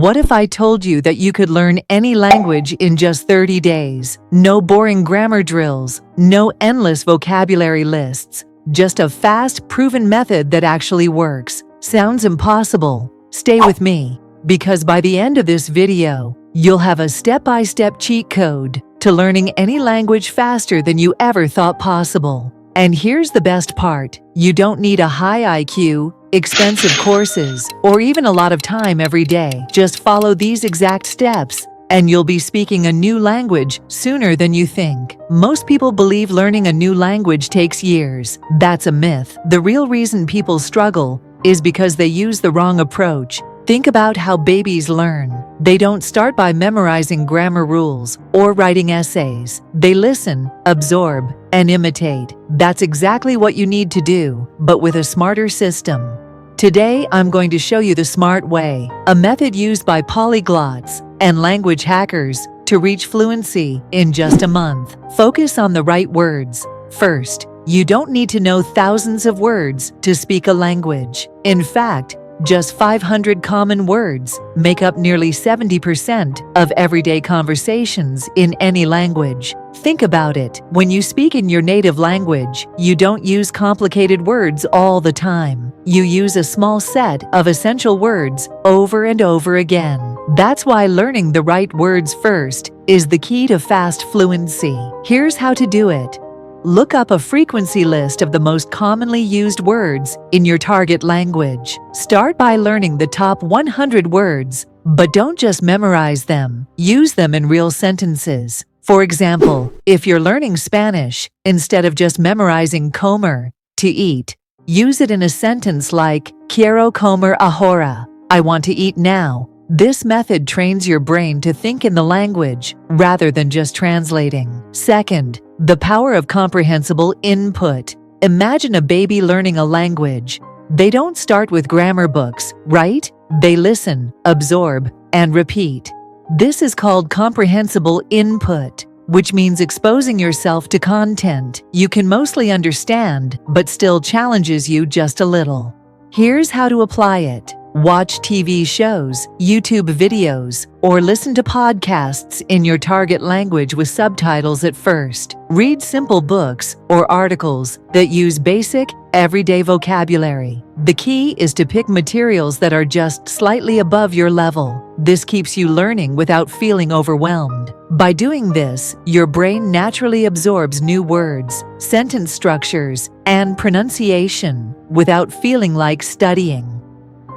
What if I told you that you could learn any language in just 30 days? No boring grammar drills, no endless vocabulary lists, just a fast, proven method that actually works. Sounds impossible? Stay with me, because by the end of this video, you'll have a step-by-step cheat code to learning any language faster than you ever thought possible. And here's the best part. You don't need a high IQ, expensive courses, or even a lot of time every day. Just follow these exact steps, and you'll be speaking a new language sooner than you think. Most people believe learning a new language takes years. That's a myth. The real reason people struggle is because they use the wrong approach. Think about how babies learn. They don't start by memorizing grammar rules or writing essays. They listen, absorb, and imitate. That's exactly what you need to do, but with a smarter system. Today, I'm going to show you the smart way, a method used by polyglots and language hackers to reach fluency in just a month. Focus on the right words. First, you don't need to know thousands of words to speak a language. In fact, just 500 common words make up nearly 70% of everyday conversations in any language. Think about it. When you speak in your native language, you don't use complicated words all the time. You use a small set of essential words over and over again. That's why learning the right words first is the key to fast fluency. Here's how to do it. Look up a frequency list of the most commonly used words in your target language. Start by learning the top 100 words, but don't just memorize them. Use them in real sentences. For example, if you're learning Spanish, instead of just memorizing comer, to eat, use it in a sentence like, quiero comer ahora, I want to eat now. This method trains your brain to think in the language rather than just translating. Second, the power of comprehensible input. Imagine a baby learning a language. They don't start with grammar books, right? They listen, absorb, and repeat. This is called comprehensible input, which means exposing yourself to content you can mostly understand, but still challenges you just a little. Here's how to apply it. Watch TV shows, YouTube videos, or listen to podcasts in your target language with subtitles at first. Read simple books or articles that use basic, everyday vocabulary. The key is to pick materials that are just slightly above your level. This keeps you learning without feeling overwhelmed. By doing this, your brain naturally absorbs new words, sentence structures, and pronunciation without feeling like studying.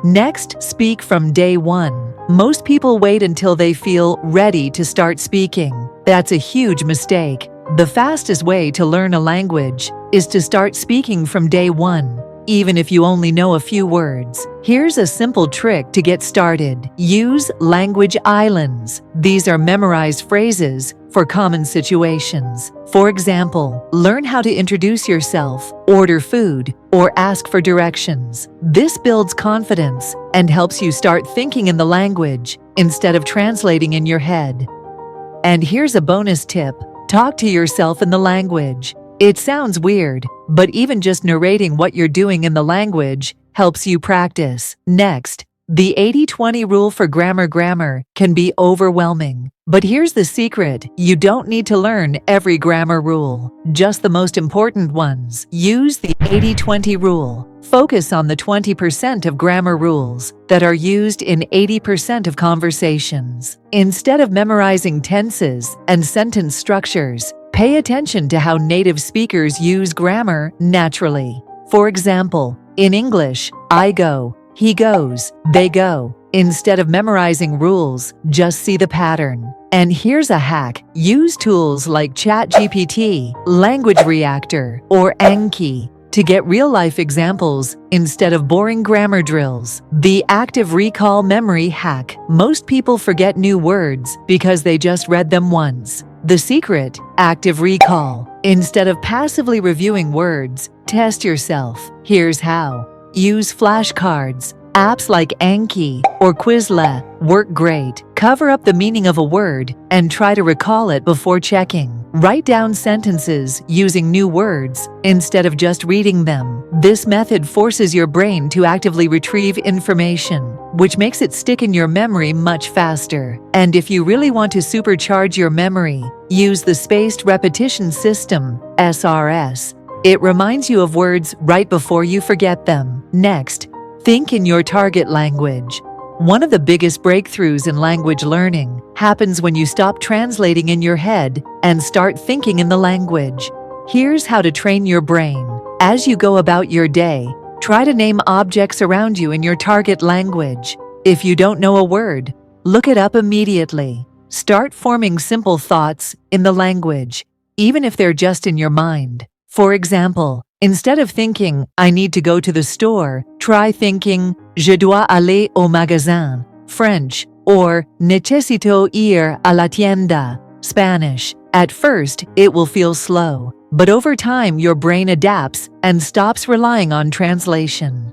Next, speak from day one. Most people wait until they feel ready to start speaking. That's a huge mistake. The fastest way to learn a language is to start speaking from day one, even if you only know a few words. Here's a simple trick to get started. Use language islands. These are memorized phrases for common situations. For example, learn how to introduce yourself, order food, or ask for directions. This builds confidence and helps you start thinking in the language instead of translating in your head. And here's a bonus tip. Talk to yourself in the language. It sounds weird, but even just narrating what you're doing in the language helps you practice. Next, the 80-20 rule for grammar can be overwhelming. But here's the secret. You don't need to learn every grammar rule, just the most important ones. Use the 80-20 rule. Focus on the 20% of grammar rules that are used in 80% of conversations. Instead of memorizing tenses and sentence structures, pay attention to how native speakers use grammar naturally. For example, in English, I go, he goes, they go. Instead of memorizing rules, just see the pattern. And here's a hack. Use tools like ChatGPT, Language Reactor, or Anki to get real-life examples instead of boring grammar drills. The active recall memory hack. Most people forget new words because they just read them once. The secret, active recall. Instead of passively reviewing words, test yourself. Here's how. Use flashcards. Apps like Anki or Quizlet work great. Cover up the meaning of a word and try to recall it before checking. Write down sentences using new words instead of just reading them. This method forces your brain to actively retrieve information, which makes it stick in your memory much faster. And if you really want to supercharge your memory, use the spaced repetition system, SRS. It reminds you of words right before you forget them. Next, think in your target language. One of the biggest breakthroughs in language learning happens when you stop translating in your head and start thinking in the language. Here's how to train your brain. As you go about your day, try to name objects around you in your target language. If you don't know a word, look it up immediately. Start forming simple thoughts in the language, even if they're just in your mind. For example, instead of thinking, I need to go to the store, try thinking, Je dois aller au magasin, French, or Necesito ir a la tienda, Spanish. At first, it will feel slow, but over time your brain adapts and stops relying on translation.